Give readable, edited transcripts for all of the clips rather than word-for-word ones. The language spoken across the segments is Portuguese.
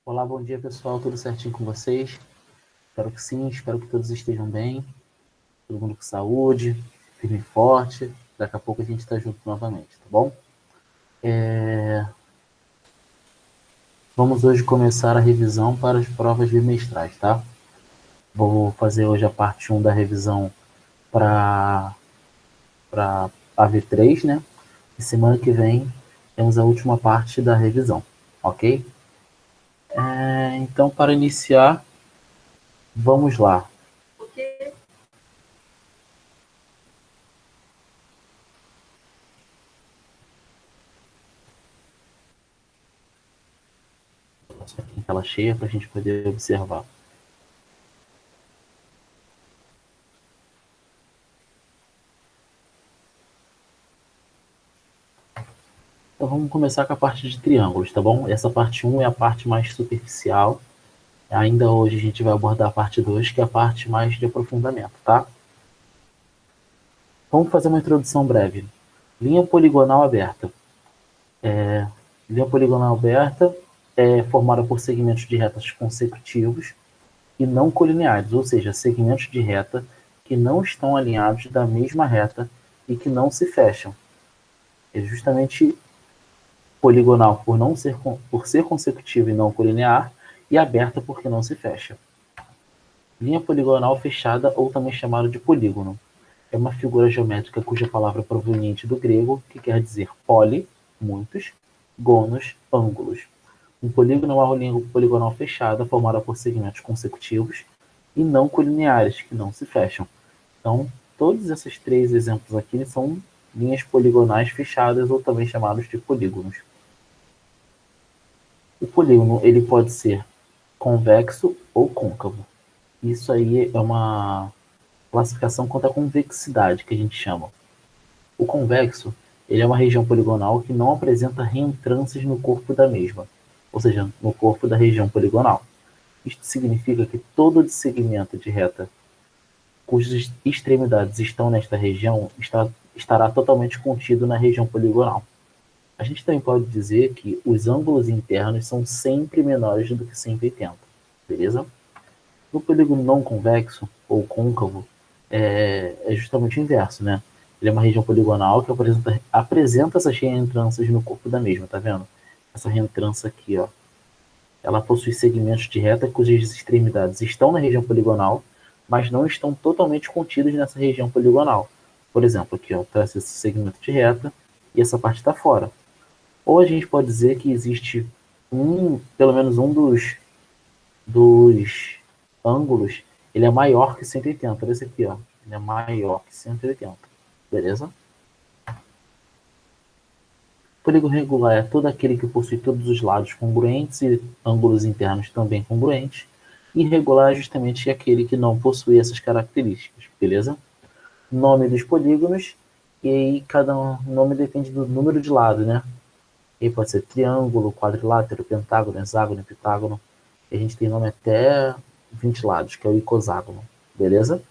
Olá, bom dia pessoal, tudo certinho com vocês? Espero que sim, espero que todos estejam bem, todo mundo com saúde, firme e forte. Daqui a pouco a gente está junto novamente, tá bom? Vamos hoje começar a revisão para as provas bimestrais, tá? Vou fazer hoje a parte 1 da revisão para a V3, né? E semana que vem temos a última parte da revisão, ok? Então, para iniciar, vamos lá. Aqui em tela cheia para a gente poder observar. Então vamos começar com a parte de triângulos, tá bom? Essa parte 1 é a parte mais superficial. Ainda hoje a gente vai abordar a parte 2, que é a parte mais de aprofundamento, tá? Vamos fazer uma introdução breve. Linha poligonal aberta. Linha poligonal aberta é formada por segmentos de retas consecutivos e não colineares, ou seja, segmentos de reta que não estão alinhados da mesma reta e que não se fecham. É justamente poligonal por ser consecutivo e não colinear, e aberta porque não se fecha. Linha poligonal fechada, ou também chamada de polígono, é uma figura geométrica cuja palavra é proveniente do grego, que quer dizer poli, muitos, gonos, ângulos. Um polígono é uma linha poligonal fechada formada por segmentos consecutivos e não colineares, que não se fecham. Então, todos esses três exemplos aqui são linhas poligonais fechadas, ou também chamados de polígonos. O polígono ele pode ser convexo ou côncavo. Isso aí é uma classificação quanto à convexidade, que a gente chama. O convexo ele é uma região poligonal que não apresenta reentrâncias no corpo da mesma, ou seja, no corpo da região poligonal. Isto significa que todo segmento de reta cujas extremidades estão nesta região estará totalmente contido na região poligonal. A gente também pode dizer que os ângulos internos são sempre menores do que 180, beleza? No polígono não convexo, ou côncavo, é justamente o inverso, né? Ele é uma região poligonal que apresenta essas reentrâncias no corpo da mesma, tá vendo? Essa reentrância aqui, ó. Ela possui segmentos de reta cujas extremidades estão na região poligonal, mas não estão totalmente contidos nessa região poligonal. Por exemplo, aqui, ó, tá esse segmento de reta e essa parte está fora. Ou a gente pode dizer que existe pelo menos um dos ângulos, ele é maior que 180. Olha esse aqui, ó. Ele é maior que 180. Beleza? Polígono regular é todo aquele que possui todos os lados congruentes e ângulos internos também congruentes. Irregular é justamente aquele que não possui essas características. Beleza? Nome dos polígonos. E aí cada nome depende do número de lados, né? E pode ser triângulo, quadrilátero, pentágono, hexágono, heptágono. E a gente tem nome até 20 lados, que é o icoságono. Beleza?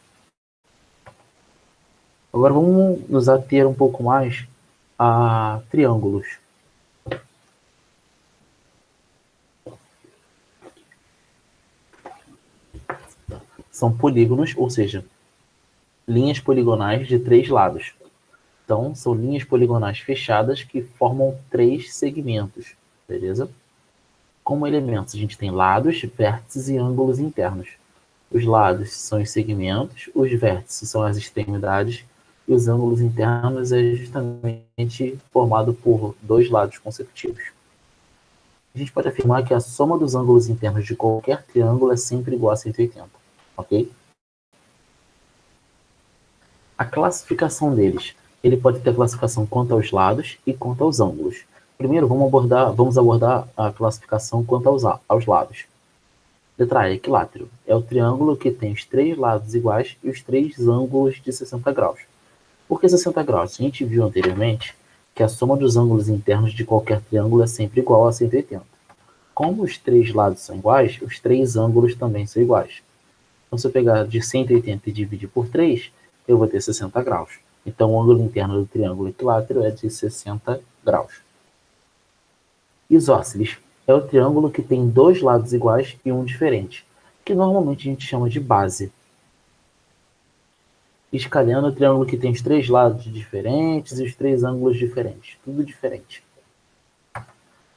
Agora vamos nos ater um pouco mais a triângulos. São polígonos, ou seja, linhas poligonais de 3 lados. Então, são linhas poligonais fechadas que formam 3 segmentos, beleza? Como elementos, a gente tem lados, vértices e ângulos internos. Os lados são os segmentos, os vértices são as extremidades, e os ângulos internos é justamente formado por 2 lados consecutivos. A gente pode afirmar que a soma dos ângulos internos de qualquer triângulo é sempre igual a 180, ok? A classificação deles. Ele pode ter classificação quanto aos lados e quanto aos ângulos. Primeiro, vamos abordar a classificação quanto aos lados. Letra A, equilátero. É o triângulo que tem os 3 lados iguais e os 3 ângulos de 60 graus. Por que 60 graus? A gente viu anteriormente que a soma dos ângulos internos de qualquer triângulo é sempre igual a 180. Como os 3 lados são iguais, os 3 ângulos também são iguais. Então, se eu pegar de 180 e dividir por 3, eu vou ter 60 graus. Então, o ângulo interno do triângulo equilátero é de 60 graus. Isósceles. é o triângulo que tem dois lados iguais e um diferente, que normalmente a gente chama de base. Escaleno é o triângulo que tem os três lados diferentes e os três ângulos diferentes, tudo diferente.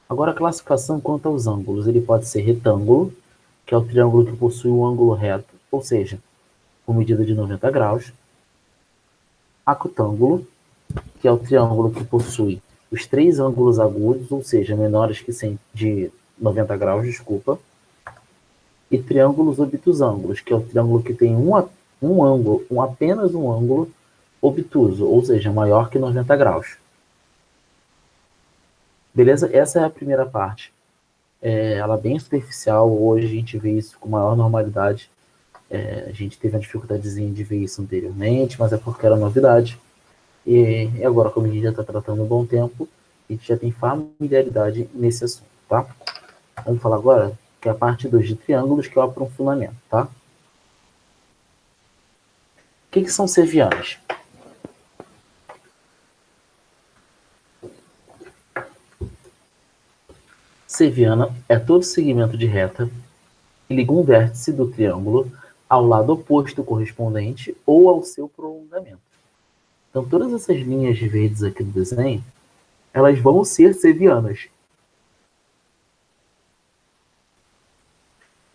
Agora a classificação quanto aos ângulos, ele pode ser retângulo, que é o triângulo que possui um ângulo reto, ou seja, com medida de 90 graus. Acutângulo, que é o triângulo que possui os três ângulos agudos, ou seja, menores que de 90 graus, desculpa. E triângulos obtusângulos, que é o triângulo que tem apenas um ângulo obtuso, ou seja, maior que 90 graus. Beleza? Essa é a primeira parte. Ela é bem superficial, hoje a gente vê isso com maior normalidade. A gente teve uma dificuldadezinha de ver isso anteriormente, mas é porque era novidade. E agora, como a gente já está tratando um bom tempo, a gente já tem familiaridade nesse assunto, tá? Vamos falar agora que é a parte 2 de triângulos, que é o aprofundamento, tá? O que são sevianas? Seviana é todo segmento de reta que liga um vértice do triângulo ao lado oposto correspondente ou ao seu prolongamento. Então, todas essas linhas verdes aqui do desenho, elas vão ser sevianas.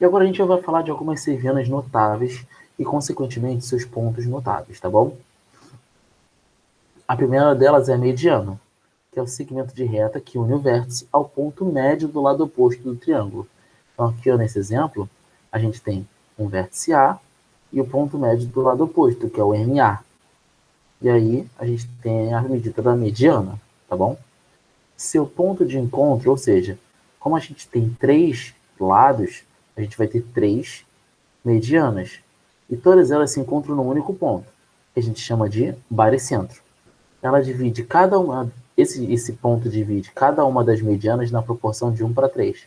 E agora a gente vai falar de algumas sevianas notáveis e, consequentemente, seus pontos notáveis, tá bom? A primeira delas é a mediana, que é o segmento de reta que une o vértice ao ponto médio do lado oposto do triângulo. Então, aqui nesse exemplo, a gente tem um vértice A e o ponto médio do lado oposto, que é o MA. E aí, a gente tem a medida da mediana, tá bom? Seu ponto de encontro, ou seja, como a gente tem três lados, a gente vai ter três medianas. E todas elas se encontram num único ponto, que a gente chama de baricentro. Ela divide cada uma, esse ponto divide cada uma das medianas na proporção de 1:3,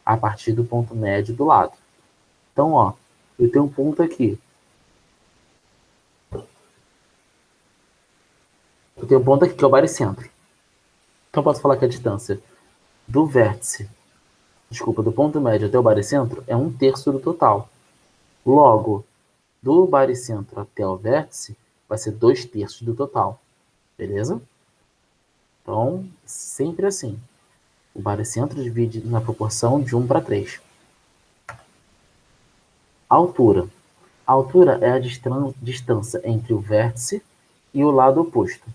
a partir do ponto médio do lado. Então, ó, eu tenho um ponto aqui. Eu tenho um ponto aqui que é o baricentro. Então, eu posso falar que a distância do ponto médio até o baricentro é 1/3 do total. Logo, do baricentro até o vértice vai ser 2/3 do total. Beleza? Então, sempre assim. O baricentro divide na proporção de 1:3. Altura. A altura é a distância entre o vértice e o lado oposto.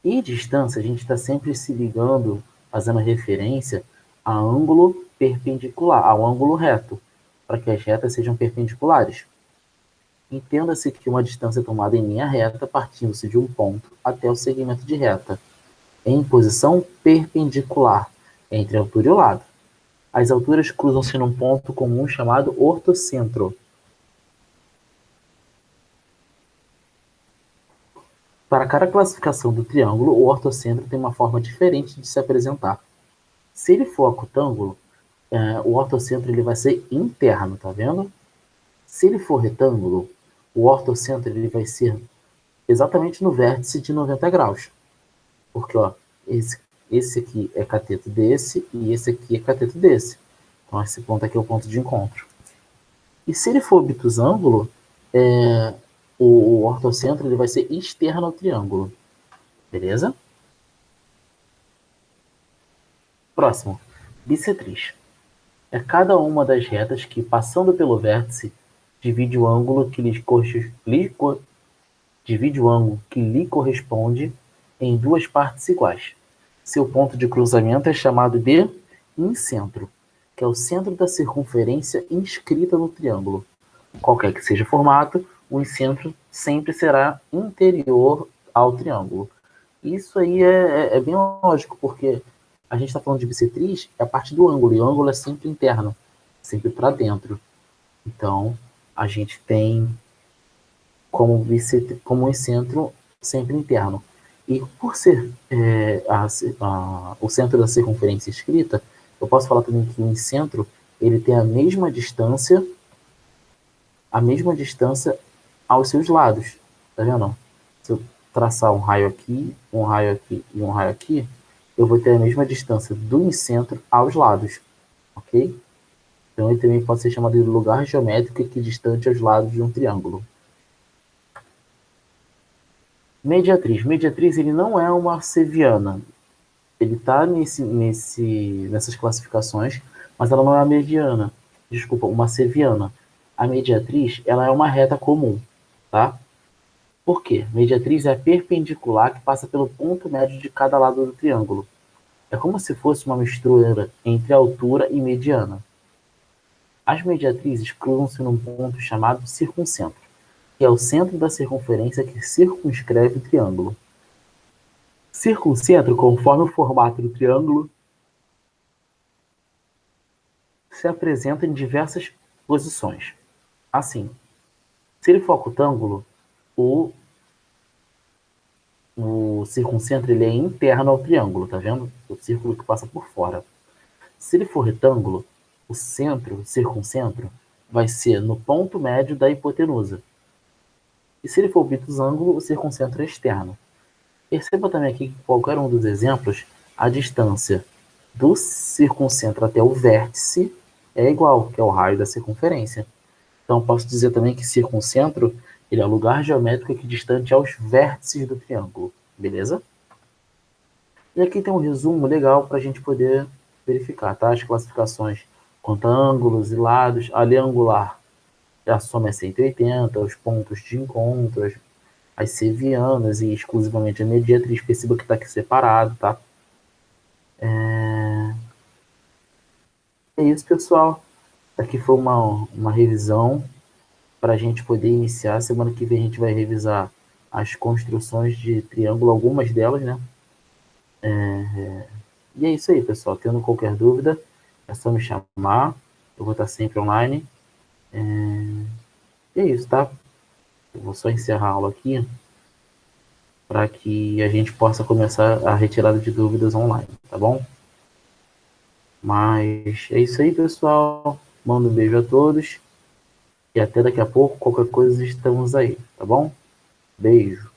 E distância, a gente está sempre se ligando, fazendo referência a ângulo perpendicular, ao ângulo reto, para que as retas sejam perpendiculares. Entenda-se que uma distância é tomada em linha reta, partindo-se de um ponto até o segmento de reta, em posição perpendicular, entre a altura e o lado. As alturas cruzam-se num ponto comum chamado ortocentro. Para cada classificação do triângulo, o ortocentro tem uma forma diferente de se apresentar. Se ele for acutângulo, o ortocentro ele vai ser interno, tá vendo? Se ele for retângulo, o ortocentro ele vai ser exatamente no vértice de 90 graus. Porque ó, esse aqui é cateto desse e esse aqui é cateto desse. Então esse ponto aqui é o ponto de encontro. E se ele for obtusângulo, o ortocentro ele vai ser externo ao triângulo. Beleza? Próximo. Bissetriz. É cada uma das retas que, passando pelo vértice, divide o ângulo que lhe corresponde em duas partes iguais. Seu ponto de cruzamento é chamado de incentro, que é o centro da circunferência inscrita no triângulo. Qualquer que seja o formato, o incentro sempre será interior ao triângulo. Isso aí é bem lógico, porque a gente está falando de bissetriz, é a parte do ângulo, e o ângulo é sempre interno, sempre para dentro. Então, a gente tem como incentro sempre interno. E por ser o centro da circunferência escrita, eu posso falar também que o incentro ele tem a mesma distância aos seus lados. Tá vendo? Se eu traçar um raio aqui e um raio aqui, eu vou ter a mesma distância do incentro aos lados. ok? Então ele também pode ser chamado de lugar geométrico equidistante aos lados de um triângulo. Mediatriz. Mediatriz ele não é uma arceviana. Ele está nessas classificações, mas ela não é a mediana. Desculpa, uma arceviana. A mediatriz ela é uma reta comum, tá? Por quê? Mediatriz é a perpendicular que passa pelo ponto médio de cada lado do triângulo. É como se fosse uma mistura entre altura e mediana. As mediatrizes cruzam-se num ponto chamado circuncentro, que é o centro da circunferência que circunscreve o triângulo. Circuncentro, conforme o formato do triângulo, se apresenta em diversas posições. Assim, se ele for octângulo, o, o circuncentro ele é interno ao triângulo, tá vendo? O círculo que passa por fora. Se ele for retângulo, o centro, o circuncentro, vai ser no ponto médio da hipotenusa. E se ele for obtusângulo, o circuncentro é externo. Perceba também aqui que qualquer um dos exemplos, a distância do circuncentro até o vértice é igual, que é o raio da circunferência. Então, posso dizer também que circuncentro ele é o lugar geométrico equidistante aos vértices do triângulo. Beleza? E aqui tem um resumo legal para a gente poder verificar, tá? As classificações quanto a ângulos e lados. A linha angular, a soma é 180, os pontos de encontro, as sevianas e exclusivamente a mediatriz. Perceba que está aqui separado, tá? É isso, pessoal. Aqui foi uma revisão para a gente poder iniciar. Semana que vem a gente vai revisar as construções de triângulo, algumas delas, né? E é isso aí, pessoal. Tendo qualquer dúvida, é só me chamar. Eu vou estar sempre online. E é isso, tá? Eu vou só encerrar a aula aqui para que a gente possa começar a retirada de dúvidas online, tá bom? Mas é isso aí, pessoal. Mando um beijo a todos. E até daqui a pouco. Qualquer coisa, estamos aí, tá bom? Beijo.